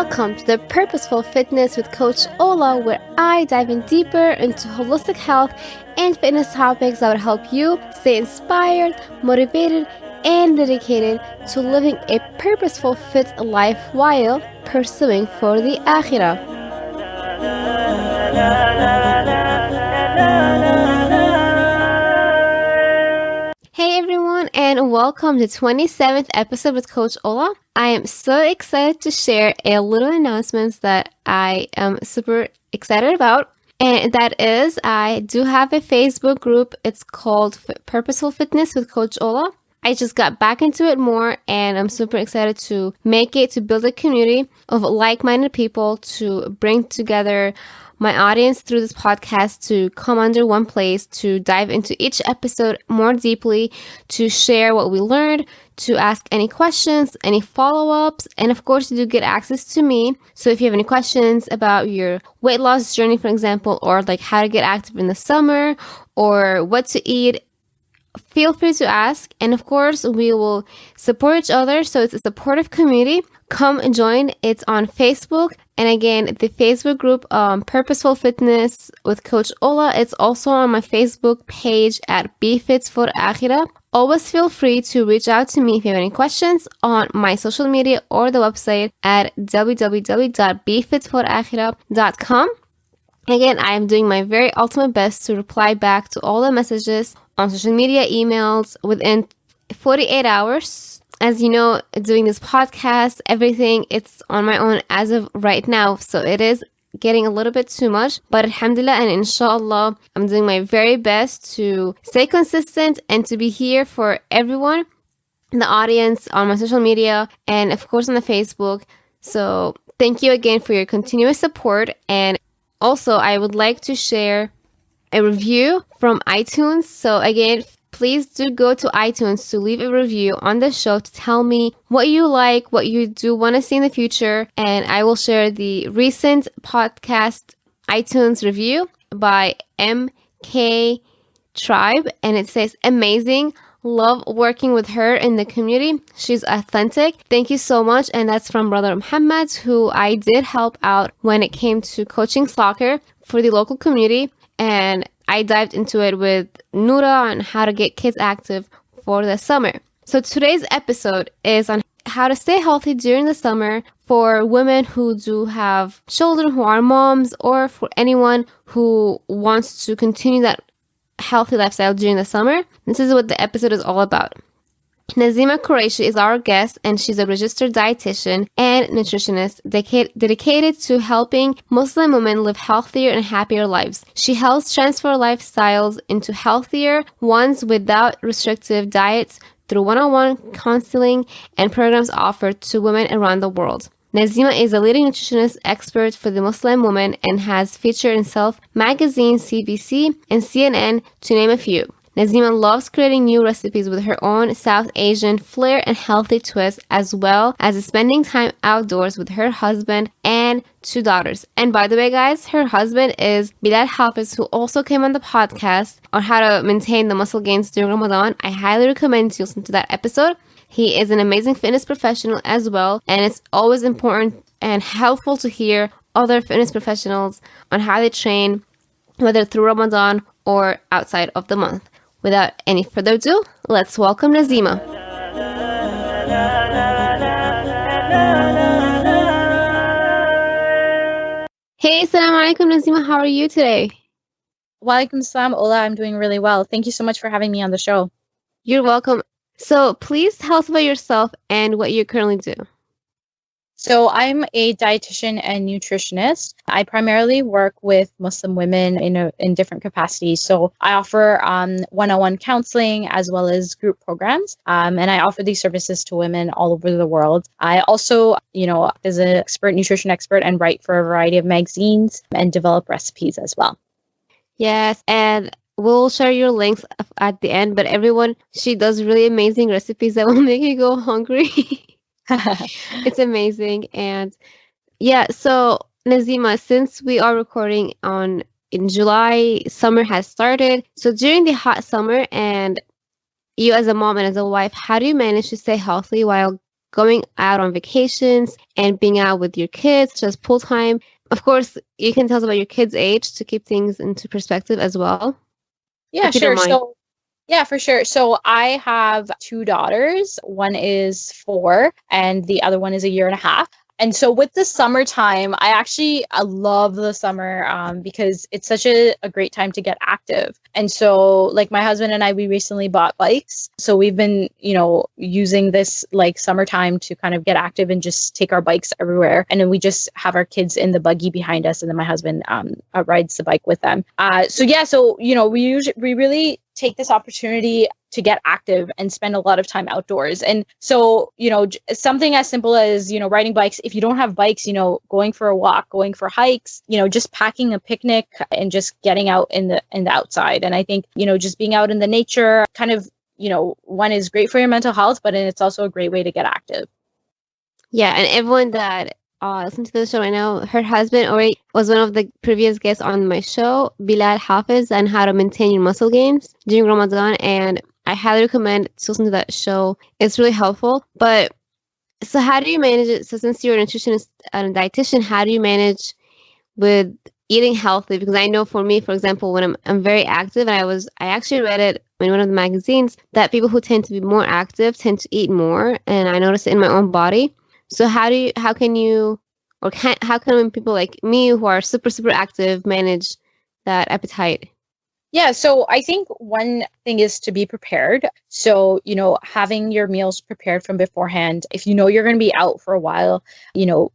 Welcome to the Purposeful Fitness with Coach Ola, where I dive in deeper into holistic health and fitness topics that would help you stay inspired, motivated, and dedicated to living a purposeful fit life while pursuing for the Akhirah. Hey everyone, and welcome to the 27th episode with Coach Ola. I am so excited to share a little announcements that I am super excited about. And that is, I do have a Facebook group. It's called Purposeful Fitness with Coach Ola. I just got back into it more, and I'm super excited to make it, to build a community of like-minded people, to bring together my audience through this podcast, to come under one place, to dive into each episode more deeply, to share what we learned, to ask any questions, any follow-ups, and of course, you do get access to me. So if you have any questions about your weight loss journey, for example, or like how to get active in the summer, or what to eat, feel free to ask. And of course, we will support each other. So it's a supportive community. Come and join. It's on Facebook. And again, the Facebook group, Purposeful Fitness with Coach Ola. It's also on my Facebook page at BFits for Akhirah. Always feel free to reach out to me if you have any questions on my social media or the website at www.bfitsforakhirah.com. Again, I am doing my very ultimate best to reply back to all the messages on social media, emails within 48 hours. As you know, doing this podcast, everything, it's on my own as of right now. So it is getting a little bit too much. But alhamdulillah and inshallah, I'm doing my very best to stay consistent and to be here for everyone in the audience, on my social media, and of course on the Facebook. So thank you again for your continuous support. And also, I would like to share a review from iTunes. So again, please do go to iTunes to leave a review on the show to tell me what you like, what you do want to see in the future. And I will share the recent podcast iTunes review by MK Tribe. And it says, amazing. Love working with her in the community. She's authentic. Thank you so much. And that's from Brother Muhammad, who I did help out when it came to coaching soccer for the local community. And I dived into it with Noura on how to get kids active for the summer. So today's episode is on how to stay healthy during the summer for women who do have children, who are moms, or for anyone who wants to continue that healthy lifestyle during the summer. This is what the episode is all about. Nazima Qureshi is our guest, and she's a registered dietitian and nutritionist dedicated to helping Muslim women live healthier and happier lives. She helps transfer lifestyles into healthier ones without restrictive diets through one-on-one counseling and programs offered to women around the world. Nazima is a leading nutritionist expert for the Muslim woman and has featured in Self Magazine, CBC, and CNN, to name a few. Nazima loves creating new recipes with her own South Asian flair and healthy twist, as well as spending time outdoors with her husband and 2 daughters. And by the way, guys, her husband is Bilal Hafiz, who also came on the podcast on how to maintain the muscle gains during Ramadan. I highly recommend you listen to that episode. He is an amazing fitness professional as well, and it's always important and helpful to hear other fitness professionals on how they train, whether through Ramadan or outside of the month. Without any further ado, let's welcome Nazima. Hey, assalamu alaikum, Nazima. How are you today? Walaikum salam, Ola. I'm doing really well. Thank you so much for having me on the show. You're welcome. So please tell us about yourself and what you currently do. So I'm a dietitian and nutritionist. I primarily work with Muslim women in different capacities. So I offer one-on-one counseling as well as group programs. And I offer these services to women all over the world. I also, as an nutrition expert, and write for a variety of magazines and develop recipes as well. Yes, and we'll share your links at the end. But everyone, she does really amazing recipes that will make you go hungry. It's amazing. And yeah, so Nazima, since we are recording in July, summer has started. So during the hot summer, and you as a mom and as a wife, how do you manage to stay healthy while going out on vacations and being out with your kids, just pool time. Of course, you can tell us about your kids' age to keep things into perspective as well. Yeah, If you don't sure. mind. So, yeah, for sure. So I have two daughters. One is 4 and the other one is a year and a half. And so with the summertime, I love the summer because it's such a great time to get active. And so like my husband and I, we recently bought bikes. So we've been, using this like summertime to kind of get active and just take our bikes everywhere. And then we just have our kids in the buggy behind us. And then my husband rides the bike with them. We really take this opportunity to get active and spend a lot of time outdoors. And so, something as simple as, riding bikes, if you don't have bikes, going for a walk, going for hikes, just packing a picnic and just getting out in the outside. And I think, just being out in the nature kind of, one is great for your mental health, but it's also a great way to get active. Yeah, and everyone that listen to the show right now, her husband already was one of the previous guests on my show, Bilal Hafiz, on how to maintain your muscle gains during Ramadan. And I highly recommend to listen to that show. It's really helpful. But so how do you manage it? So since you're a nutritionist and a dietitian, how do you manage with eating healthy? Because I know for me, for example, when I'm very active, and I actually read it in one of the magazines that people who tend to be more active tend to eat more. And I noticed it in my own body. So how can people like me who are super, super active manage that appetite? Yeah, so I think one thing is to be prepared. So, having your meals prepared from beforehand. If you know you're going to be out for a while,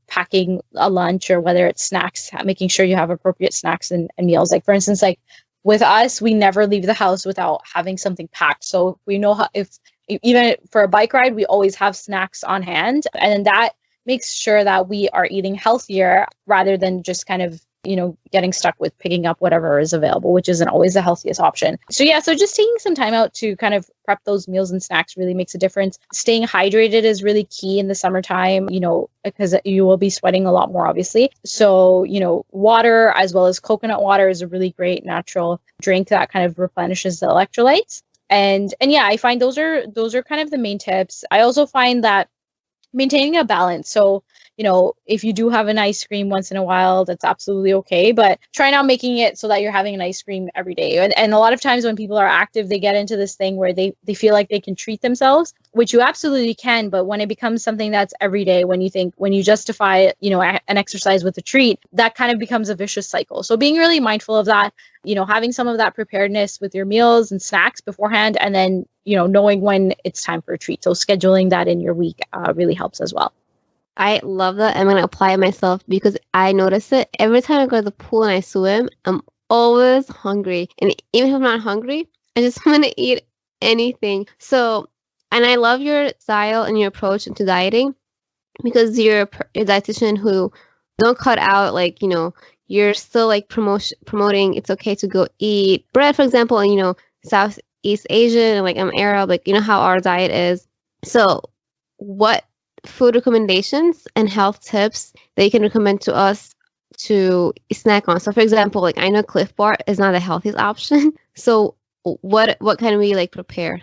packing a lunch or whether it's snacks, making sure you have appropriate snacks and meals. Like, for instance, like with us, we never leave the house without having something packed. So we know even for a bike ride, we always have snacks on hand. And that makes sure that we are eating healthier rather than just kind of getting stuck with picking up whatever is available, which isn't always the healthiest option. So yeah, so just taking some time out to kind of prep those meals and snacks really makes a difference. Staying hydrated is really key in the summertime, because you will be sweating a lot more, obviously. So, water as well as coconut water is a really great natural drink that kind of replenishes the electrolytes. And yeah, I find those are kind of the main tips. I also find that maintaining a balance. So, if you do have an ice cream once in a while, that's absolutely okay. But try not making it so that you're having an ice cream every day. And a lot of times when people are active, they get into this thing where they feel like they can treat themselves, which you absolutely can. But when it becomes something that's every day, when you justify, an exercise with a treat, that kind of becomes a vicious cycle. So being really mindful of that, having some of that preparedness with your meals and snacks beforehand, and then, knowing when it's time for a treat. So scheduling that in your week really helps as well. I love that. I'm going to apply it myself because I notice it every time I go to the pool and I swim, I'm always hungry. And even if I'm not hungry, I just want to eat anything. So, and I love your style and your approach to dieting because you're a dietitian who don't cut out like, you're still like promoting it's okay to go eat bread, for example, and, Southeast Asian, and like I'm Arab, like, how our diet is. So what food recommendations and health tips that you can recommend to us to snack on? So for example, like I know Cliff Bar is not the healthiest option. So what can we like prepare?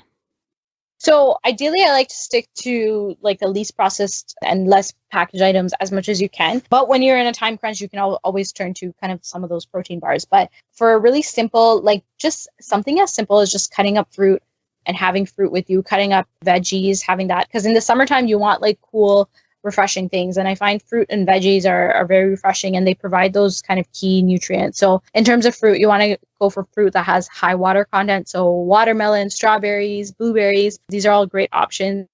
So ideally, I like to stick to like the least processed and less packaged items as much as you can. But when you're in a time crunch, you can always turn to kind of some of those protein bars. But for a really simple, like just something as simple as just cutting up fruit and having fruit with you, cutting up veggies, having that. Because in the summertime, you want like cool, refreshing things. And I find fruit and veggies are very refreshing and they provide those kind of key nutrients. So in terms of fruit, you want to go for fruit that has high water content. So watermelon, strawberries, blueberries, these are all great options.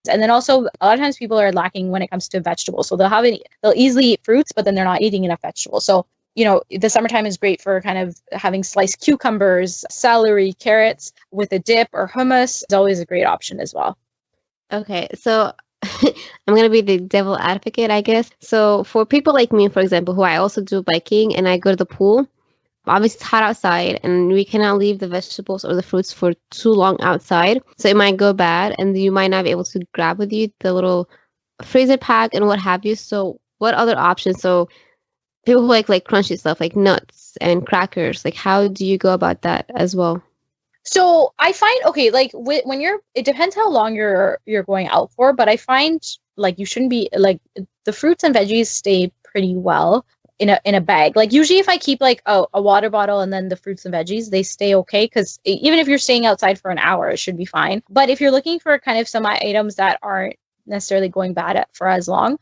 And then also a lot of times people are lacking when it comes to vegetables. So they'll easily eat fruits, but then they're not eating enough vegetables. So the summertime is great for kind of having sliced cucumbers, celery, carrots with a dip or hummus is always a great option as well. Okay, so I'm going to be the devil advocate, I guess. So for people like me, for example, who I also do biking and I go to the pool, obviously it's hot outside and we cannot leave the vegetables or the fruits for too long outside. So it might go bad and you might not be able to grab with you the little freezer pack and what have you. So what other options? So people who like crunchy stuff like nuts and crackers, like how do you go about that as well? So I find, okay, like when it depends how long you're going out for, but I find like you shouldn't be like the fruits and veggies stay pretty well in a bag. Like usually if I keep like a water bottle and then the fruits and veggies, they stay okay because even if you're staying outside for an hour, it should be fine. But if you're looking for kind of some items that aren't necessarily going bad for as long,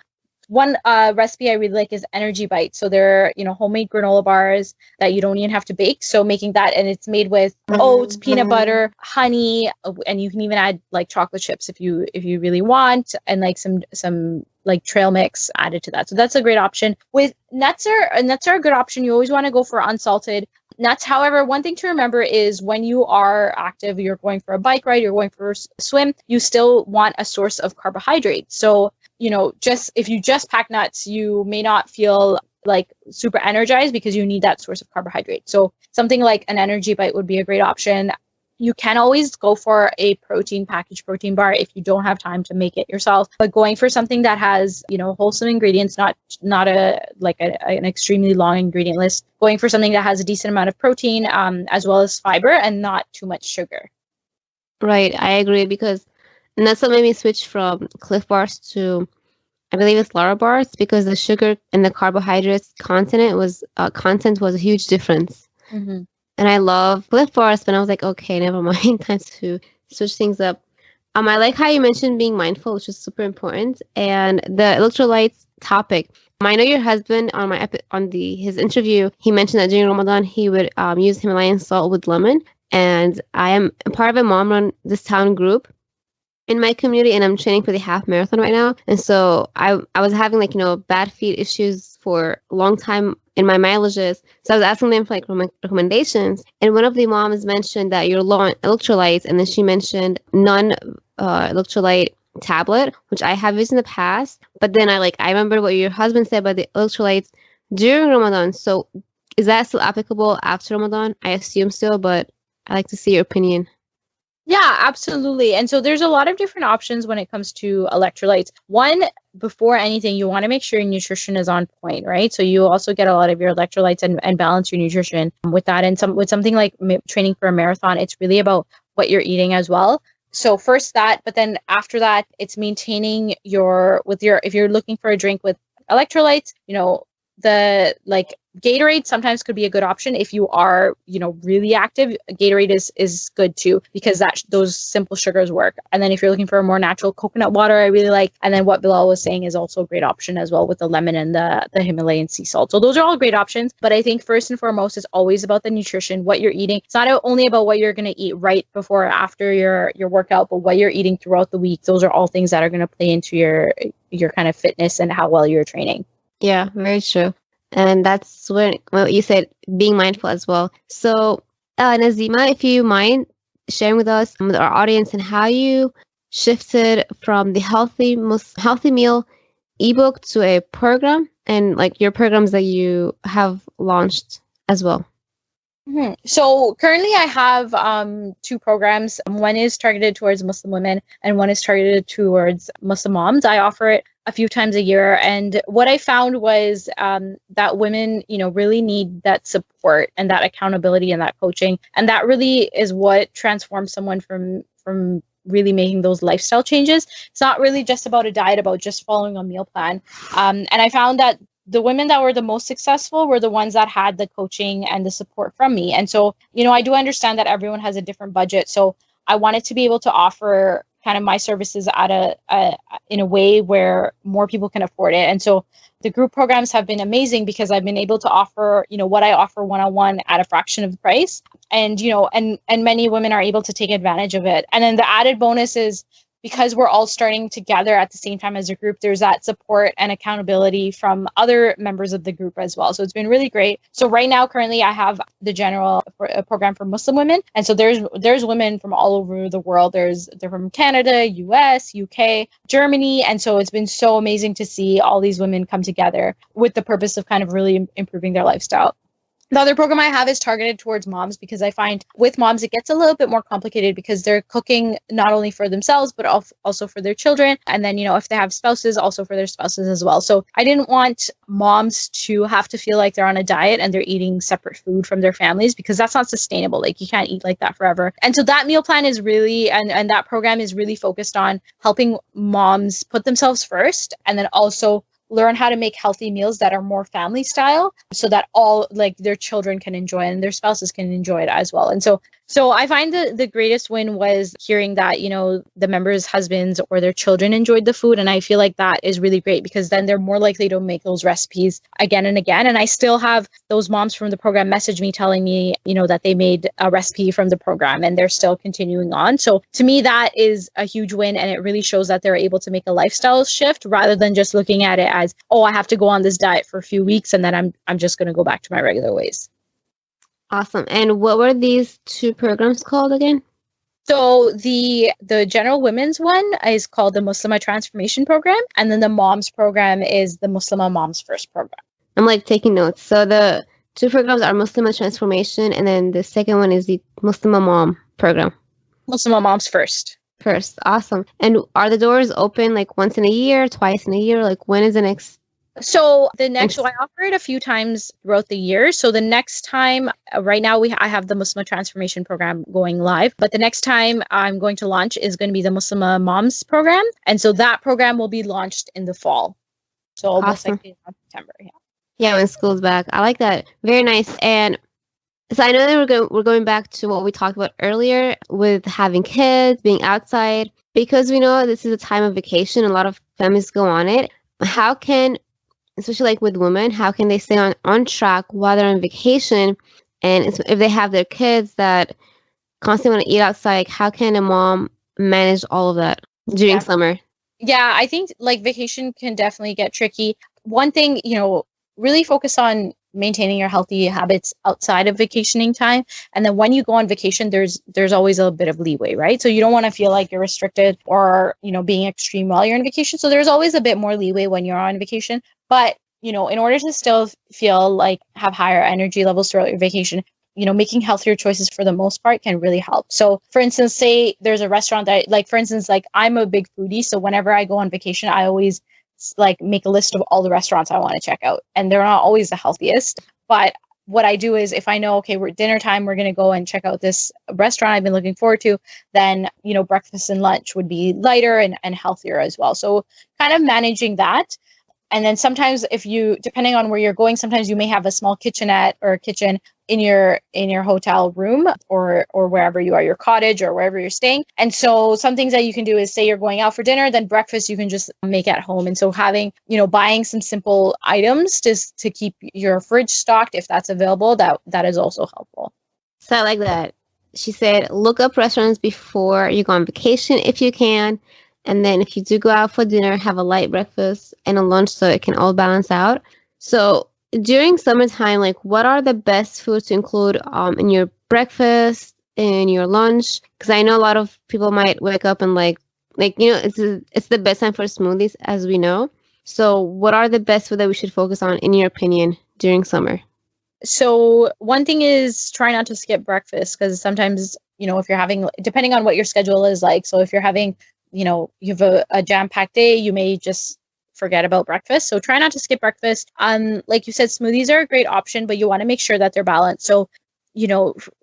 one recipe I really like is energy bites. So they're, homemade granola bars that you don't even have to bake. So making that, and it's made with oats, peanut butter, honey, and you can even add like chocolate chips if you really want, and like some like trail mix added to that. So that's a great option. With nuts are a good option. You always want to go for unsalted nuts. However, one thing to remember is when you are active, you're going for a bike ride, you're going for a swim, you still want a source of carbohydrate. So just if you just pack nuts, you may not feel like super energized because you need that source of carbohydrate. So something like an energy bite would be a great option. You can always go for a packaged protein bar if you don't have time to make it yourself, but going for something that has, wholesome ingredients, not an extremely long ingredient list, going for something that has a decent amount of protein, as well as fiber and not too much sugar. Right, I agree because and that's what made me switch from Cliff Bars to, I believe it's Lara Bars, because the sugar and the carbohydrates content was a huge difference. Mm-hmm. And I love Cliff Bars, but I was like, okay, never mind, time to switch things up. I like how you mentioned being mindful, which is super important, and the electrolytes topic. I know your husband on his interview, he mentioned that during Ramadan he would use Himalayan salt with lemon, and I am part of a mom run this town group in my community, and I'm training for the half marathon right now. And so I was having bad feet issues for a long time in my mileages. So I was asking them for like recommendations. And one of the moms mentioned that you're low on electrolytes, and then she mentioned electrolyte tablet, which I have used in the past. But then I remember what your husband said about the electrolytes during Ramadan. So is that still applicable after Ramadan? I assume so, but I'd like to see your opinion. Yeah, absolutely. And so there's a lot of different options when it comes to electrolytes. One, before anything, you want to make sure your nutrition is on point, right? So you also get a lot of your electrolytes and balance your nutrition with that. And with something like training for a marathon, it's really about what you're eating as well. So first that, but then after that, it's maintaining if you're looking for a drink with electrolytes, the Gatorade sometimes could be a good option if you are, really active. Gatorade is good too because those simple sugars work. And then if you're looking for a more natural, coconut water, I really like. And then what Bilal was saying is also a great option as well with the lemon and the Himalayan sea salt. So those are all great options. But I think first and foremost is always about the nutrition, what you're eating. It's not only about what you're going to eat right before or after your workout, but what you're eating throughout the week. Those are all things that are going to play into your kind of fitness and how well you're training. Yeah, very true. And that's what you said, being mindful as well. So, Nazima, if you mind sharing with us, with our audience, and how you shifted from the healthy meal ebook to a program, and like your programs that you have launched as well. Mm-hmm. So currently I have two programs. One is targeted towards Muslim women and one is targeted towards Muslim moms. I offer it a few times a year. And what I found was that women, really need that support and that accountability and that coaching. And that really is what transforms someone from really making those lifestyle changes. It's not really just about a diet, about just following a meal plan. And I found that the women that were the most successful were the ones that had the coaching and the support from me. And so, I do understand that everyone has a different budget. So I wanted to be able to offer kind of my services in a way where more people can afford it. And so the group programs have been amazing because I've been able to offer, what I offer one-on-one at a fraction of the price. And, and many women are able to take advantage of it. And then the added bonus is, because we're all starting together at the same time as a group, there's that support and accountability from other members of the group as well. So it's been really great. So right now, currently, I have the general program for Muslim women. And so there's women from all over the world. They're from Canada, US, UK, Germany. And so it's been so amazing to see all these women come together with the purpose of kind of really improving their lifestyle. The other program I have is targeted towards moms because I find with moms, it gets a little bit more complicated because they're cooking not only for themselves, but also for their children. And then, if they have spouses, also for their spouses as well. So I didn't want moms to have to feel like they're on a diet and they're eating separate food from their families because that's not sustainable. Like you can't eat like that forever. And so that meal plan is really, and that program is really focused on helping moms put themselves first and then also learn how to make healthy meals that are more family style so that all like their children can enjoy it and their spouses can enjoy it as well. And so I find the greatest win was hearing that, the members' husbands or their children enjoyed the food. And I feel like that is really great because then they're more likely to make those recipes again and again. And I still have those moms from the program message me telling me, that they made a recipe from the program and they're still continuing on. So to me, that is a huge win. And it really shows that they're able to make a lifestyle shift rather than just looking at it as, oh, I have to go on this diet for a few weeks and then I'm just going to go back to my regular ways. Awesome. And what were these two programs called again? So the general women's one is called the Muslima Transformation Program. And then the moms program is the Muslima Moms First program. I'm like taking notes. So the two programs are Muslima Transformation. And then the second one is the Muslima Mom program. Muslima Moms First. First. Awesome. And are the doors open like once in a year, twice in a year? Like when is the next? So I offer it a few times throughout the year. So the next time, right now I have the Muslima Transformation Program going live, but the next time I'm going to launch is going to be the Muslima Moms program. And so that program will be launched in the fall. So almost like in September. Yeah. Yeah, when school's back. I like that. Very nice. And so I know that we're going back to what we talked about earlier with having kids, being outside, because we know this is a time of vacation. A lot of families go on it. How can, especially like with women, how can they stay on track while they're on vacation? And if they have their kids that constantly want to eat outside, how can a mom manage all of that during summer? Yeah, I think like vacation can definitely get tricky. One thing, really focus on maintaining your healthy habits outside of vacationing time. And then when you go on vacation, there's always a bit of leeway, right? So you don't want to feel like you're restricted or, being extreme while you're on vacation. So there's always a bit more leeway when you're on vacation. But, in order to still feel like have higher energy levels throughout your vacation, making healthier choices for the most part can really help. So for instance, say there's a restaurant that for instance, I'm a big foodie. So whenever I go on vacation, I always make a list of all the restaurants I want to check out. And they're not always the healthiest. But what I do is if I know, okay, we're dinner time, we're going to go and check out this restaurant I've been looking forward to, then, breakfast and lunch would be lighter and healthier as well. So kind of managing that. And then sometimes depending on where you're going, sometimes you may have a small kitchenette or a kitchen in your hotel room or wherever you are, your cottage or wherever you're staying. And so some things that you can do is say you're going out for dinner, then breakfast you can just make at home. And so having, buying some simple items just to keep your fridge stocked if that's available, that is also helpful. So I like that. She said, look up restaurants before you go on vacation if you can. And then if you do go out for dinner, have a light breakfast and a lunch so it can all balance out. So during summertime, what are the best foods to include in your breakfast, in your lunch? Because I know a lot of people might wake up and it's the best time for smoothies, as we know. So what are the best food that we should focus on, in your opinion, during summer? So one thing is try not to skip breakfast because sometimes, if you're having, depending on what your schedule is like. So if you're having you have a jam-packed day, you may just forget about breakfast. So try not to skip breakfast. Like you said, smoothies are a great option, but you want to make sure that they're balanced. So,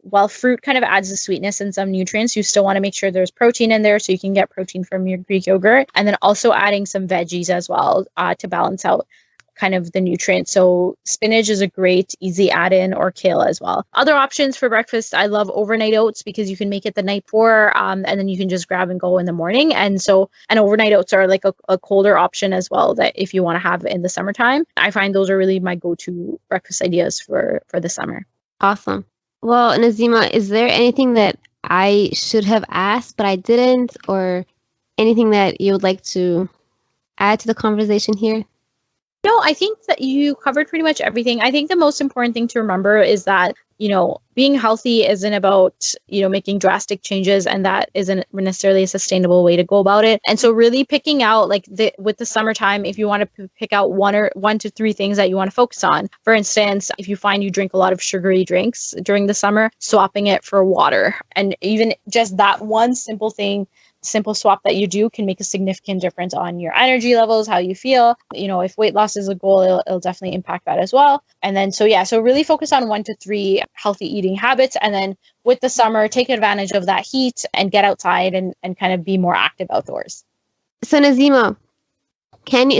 while fruit kind of adds the sweetness and some nutrients, you still want to make sure there's protein in there so you can get protein from your Greek yogurt. And then also adding some veggies as well to balance out kind of the nutrients. So spinach is a great easy add-in, or kale as well. Other options for breakfast, I love overnight oats because you can make it the night before and then you can just grab and go in the morning. And overnight oats are like a colder option as well, that if you want to have in the summertime. I find those are really my go-to breakfast ideas for the summer. Awesome. Well, Nazima, is there anything that I should have asked but I didn't, or anything that you would like to add to the conversation here? No, I think that you covered pretty much everything. I think the most important thing to remember is that, being healthy isn't about, making drastic changes, and that isn't necessarily a sustainable way to go about it. And so really picking out like with the summertime, if you want to pick out one to three things that you want to focus on. For instance, if you find you drink a lot of sugary drinks during the summer, swapping it for water. And even just that one simple swap that you do can make a significant difference on your energy levels, how you feel. If weight loss is a goal, it'll definitely impact that as well. And then, so really focus on 1 to 3 healthy eating habits. And then with the summer, take advantage of that heat and get outside and kind of be more active outdoors. So Nazima,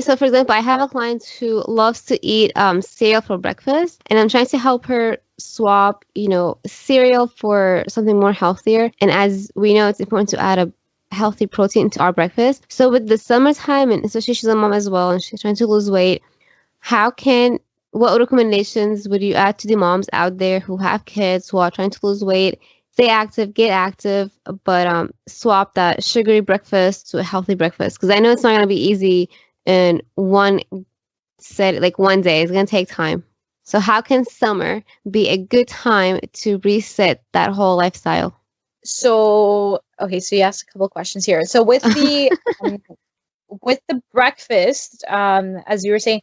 so for example, I have a client who loves to eat cereal for breakfast, and I'm trying to help her swap, cereal for something more healthier. And as we know, it's important to add a healthy protein to our breakfast. So with the summertime, and especially she's a mom as well, and she's trying to lose weight, what recommendations would you add to the moms out there who have kids who are trying to lose weight, stay active, get active, but swap that sugary breakfast to a healthy breakfast? Because I know it's not going to be easy in one day. It's going to take time. So how can summer be a good time to reset that whole lifestyle? So you asked a couple of questions here. So with the with the breakfast, as you were saying,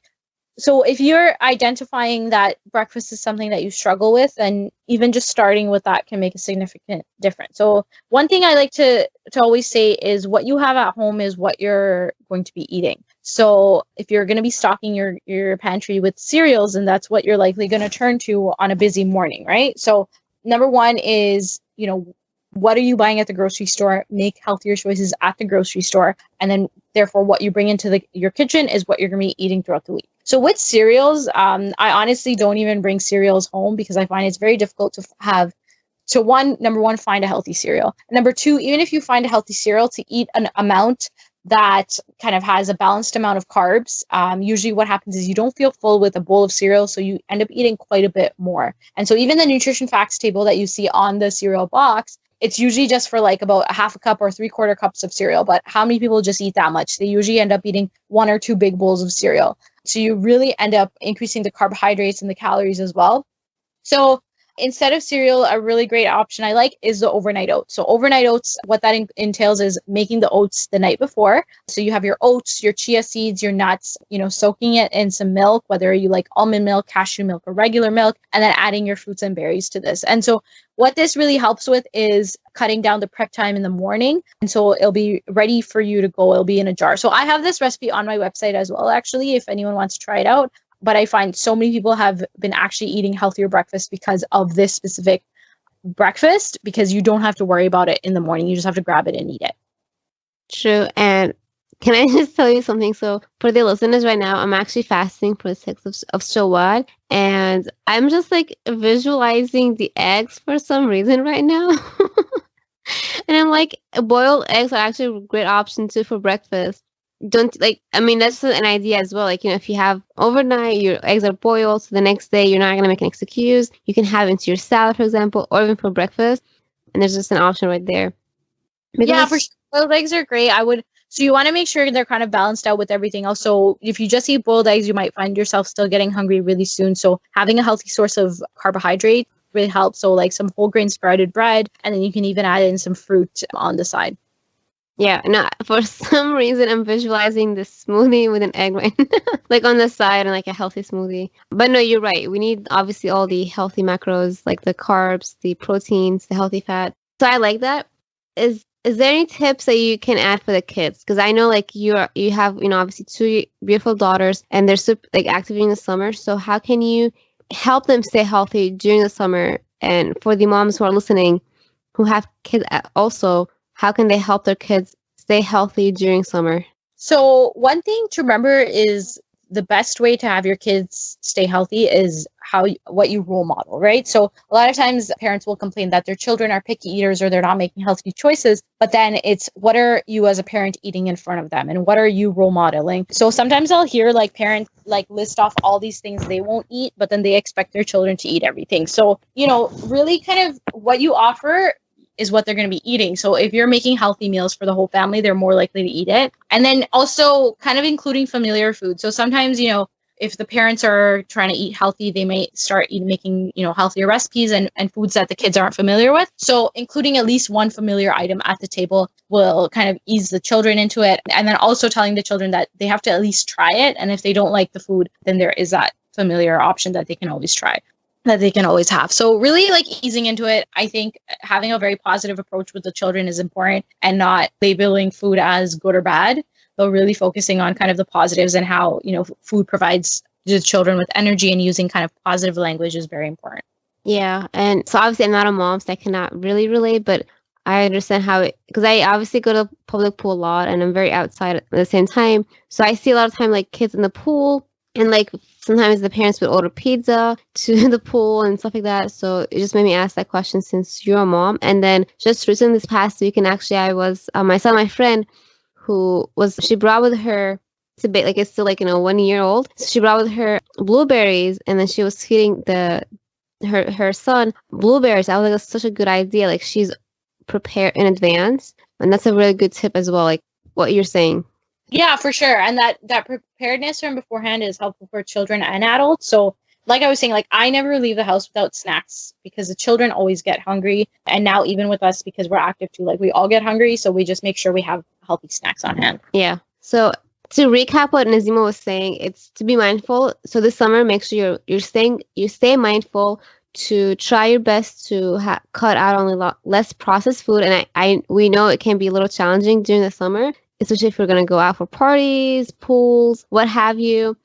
so if you're identifying that breakfast is something that you struggle with, then even just starting with that can make a significant difference. So one thing I like to always say is what you have at home is what you're going to be eating. So if you're going to be stocking your pantry with cereals, and that's what you're likely going to turn to on a busy morning, right? So number one is, what are you buying at the grocery store? Make healthier choices at the grocery store. And then therefore what you bring into your kitchen is what you're going to be eating throughout the week. So with cereals, I honestly don't even bring cereals home because I find it's very difficult to have number one, find a healthy cereal. Number two, even if you find a healthy cereal, to eat an amount that kind of has a balanced amount of carbs. Usually what happens is you don't feel full with a bowl of cereal, so you end up eating quite a bit more. And so even the nutrition facts table that you see on the cereal box, it's usually just for like about a half a cup or 3/4 cups of cereal. But how many people just eat that much? They usually end up eating 1 or 2 big bowls of cereal. So you really end up increasing the carbohydrates and the calories as well. So instead of cereal, a really great option I like is the overnight oats. So overnight oats, what that entails is making the oats the night before. So you have your oats, your chia seeds, your nuts, soaking it in some milk, whether you like almond milk, cashew milk, or regular milk, and then adding your fruits and berries to this. And so what this really helps with is cutting down the prep time in the morning. And so it'll be ready for you to go. It'll be in a jar. So I have this recipe on my website as well, actually, if anyone wants to try it out. But I find so many people have been actually eating healthier breakfast because of this specific breakfast, because you don't have to worry about it in the morning. You just have to grab it and eat it. True. And can I just tell you something? So for the listeners right now, I'm actually fasting for the 6th of Shawwal, and I'm just like visualizing the eggs for some reason right now. And I'm like, boiled eggs are actually a great option too for breakfast. That's an idea as well. If you have overnight, your eggs are boiled, so the next day you're not going to make an excuse. You can have it into your salad, for example, or even for breakfast. And there's just an option right there. Yeah, for sure. Boiled eggs are great. So you want to make sure they're kind of balanced out with everything else. So if you just eat boiled eggs, you might find yourself still getting hungry really soon. So having a healthy source of carbohydrate really helps. So like some whole grain sprouted bread, and then you can even add in some fruit on the side. Yeah, no, for some reason I'm visualizing this smoothie with an egg right now, like on the side, and like a healthy smoothie. But no, you're right. We need obviously all the healthy macros, like the carbs, the proteins, the healthy fat. So I like that. Is there any tips that you can add for the kids? Because I know like you have obviously 2 beautiful daughters, and they're super like active in the summer. So how can you help them stay healthy during the summer? And for the moms who are listening, who have kids also, how can they help their kids stay healthy during summer? So one thing to remember is the best way to have your kids stay healthy is what you role model, right? So a lot of times parents will complain that their children are picky eaters or they're not making healthy choices, but then it's what are you as a parent eating in front of them, and what are you role modeling? So sometimes I'll hear like parents like list off all these things they won't eat, but then they expect their children to eat everything. So, really kind of what you offer is what they're going to be eating. So if you're making healthy meals for the whole family, they're more likely to eat it. And then also kind of including familiar food. So sometimes, if the parents are trying to eat healthy, they may start making, healthier recipes and foods that the kids aren't familiar with. So including at least one familiar item at the table will kind of ease the children into it. And then also telling the children that they have to at least try it. And if they don't like the food, then there is that familiar option that they can always try, that they can always have. So really like easing into it. I think having a very positive approach with the children is important, and not labeling food as good or bad, but really focusing on kind of the positives and how, food provides the children with energy, and using kind of positive language is very important. Yeah. And so obviously I'm not a mom, so I cannot really relate, but I understand how because I obviously go to public pool a lot and I'm very outside at the same time. So I see a lot of time like kids in the pool, and like sometimes the parents would order pizza to the pool and stuff like that. So it just made me ask that question since you're a mom. And then just recently this past weekend, actually, I was, I saw my friend she brought with her, it's still 1 year old. So she brought with her blueberries, and then she was feeding her son blueberries. I was like, that's such a good idea. Like, she's prepared in advance. And that's a really good tip as well, like what you're saying. Yeah, for sure. And that preparedness from beforehand is helpful for children and adults. So like I was saying, like I never leave the house without snacks, because the children always get hungry. And now even with us, because we're active too, like we all get hungry. So we just make sure we have healthy snacks on hand. Yeah. So to recap what Nazima was saying, it's to be mindful. So this summer, make sure you stay mindful, to try your best to cut out only less processed food. And we know it can be a little challenging during the summer, especially if you're going to go out for parties, pools, what have you.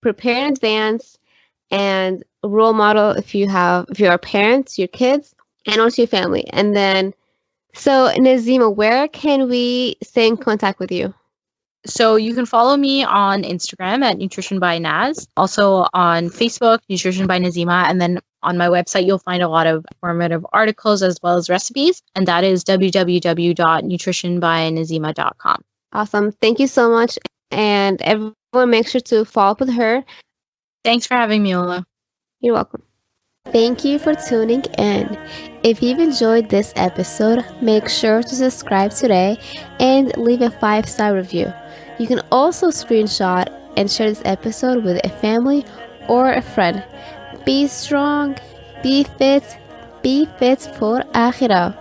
Prepare in advance, and role model if you are parents, your kids, and also your family. And then, so Nazima, where can we stay in contact with you? So you can follow me on Instagram at Nutrition by Naz, also on Facebook, Nutrition by Nazima, and then on my website, you'll find a lot of informative articles as well as recipes, and that is www.nutritionbynazima.com. Awesome. Thank you so much. And everyone, make sure to follow up with her. Thanks for having me, Ola. You're welcome. Thank you for tuning in. If you've enjoyed this episode, make sure to subscribe today and leave a 5-star review. You can also screenshot and share this episode with a family or a friend. Be strong, be fit for Akhirah.